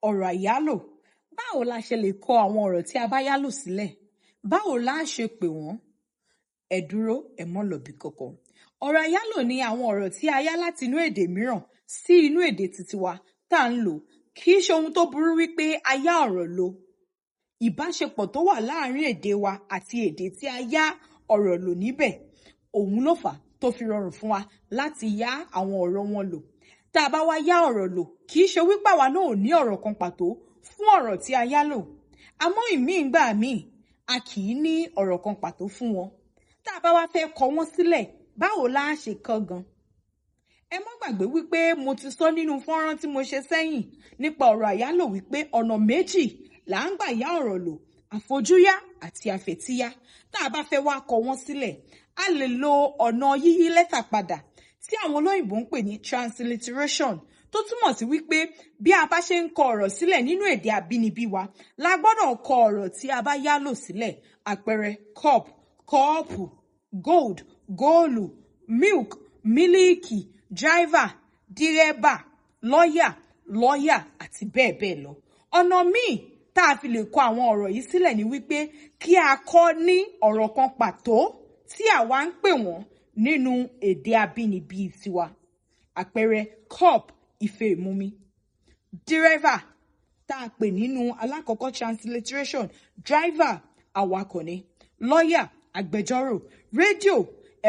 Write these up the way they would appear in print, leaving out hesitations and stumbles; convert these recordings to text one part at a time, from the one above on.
Ọ̀rọ̀ àyálò. Báwo la ṣe lè kọ àwọn ọ̀rọ̀ tí a bá yálò sílẹ̀? Báwo la ṣe pè wọ́n? Ẹ dúró, ẹ mọ́ lọ bí kankan. Ọ̀rọ̀ àyálò ni àwọn ọ̀rọ̀ tí a yá láti inú èdè mìíràn sí inú èdè titiwa tá à ń lò. Kì í ṣe ohun tó burú wípé a yá ọ̀rọ̀ lò. Ìbáṣepọ̀ tó wà láàárín èdè wa àti èdè tí a yá ọ̀rọ̀ lò níbẹ̀, òun ló fà tó fi rọrùn fún wa láti yá àwọn ọ̀rọ̀ wọn lò. Tá a bá wá yá ọ̀rọ̀ lò, kì í ṣe wípé àwa náà ò ní ọ̀rọ̀ kan pàtó fún ọ̀rọ̀ tí a yá lò. Àmọ́ ìmíì ńgbà míì, a kì í ní ọ̀rọ̀ kan pàtó fún wọn. Tá a bá wá fẹ́ kọ wọ́n sílẹ̀, báwo la ṣe kọ gan? Ẹ má gbàgbé wípé mo ti sọ nínú fọ́nrán tí mo ṣe sẹ́yìn nípa ọ̀rọ̀ àyálò wípé ọ̀nà méjì là ń gbà yá ọ̀rọ̀ lò, àfojúyá àti àfetíyá. Tá a bá fẹ́ wá kọ wọ́n sílẹ̀, a lè lo ọ̀nà yíyí lẹ́tà padà tí àwọn olóyìnbó ń pè ní Transliteration, tó túmọ̀ sí wípé bí a bá ṣe ń kọ ọ̀rọ̀ sílẹ̀ nínú èdè àbínibí wa, la gbọ́dọ̀ kọ ọ̀rọ̀ tí a bá yálò sílẹ̀. Àpẹẹrẹ cup, kọ́ọ̀pù, gold, góòlù, milk, mílíìkì, driver, dírẹ́bà, lọ́yà, lọ́yà àti bẹ́ẹ̀ bẹ́ẹ̀ lọ. Ọ̀nà míì tá a fi lè kọ àwọn ọ̀rọ̀ yìí sílẹ̀ ni wípé kí a kọ ní ọ̀rọ̀ kan pàtó tí àwa ń pè wọ́n nínú èdè àbínibí tiwa. Àpẹẹrẹ cup, ife ìmumi. Driver tá a pè nínú alákọ̀ọ́kọ́ transliteration, driver, awakọ̀ ni. Lọ́yà, agbẹjọ́rò. Rédíò,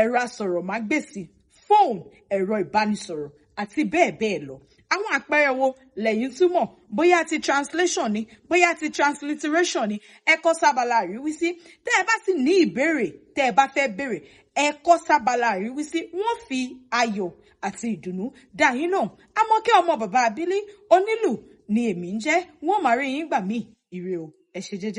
ẹ̀rọ asọ̀rọ̀mágbèsì. Phone, ẹ̀rọ ìbánisọ̀rọ̀ àti bẹ́ẹ̀ bẹ́ẹ̀ lọ. Àwọn àpẹẹrẹ wo lẹ̀yin túmọ̀? Bóyá ti translation ni, bóyá ti transliteration ni, ẹ kọ sábàlá àríwísí. Tẹ́ ẹ bá sì ní ìbéèrè tẹ́ ẹ bá fẹ́ béèrè, ẹ kọ sábàlá àríwísí. Wọ́n fi ayọ̀ àti ìdùnnú dá yín lóhùn. Amoke ọmọ bàbá Abílí, onílù ni èmi ń jẹ́. Wọ́n máa rí yín gbà míì. Ire o, ẹ ṣe jẹ́jẹ́.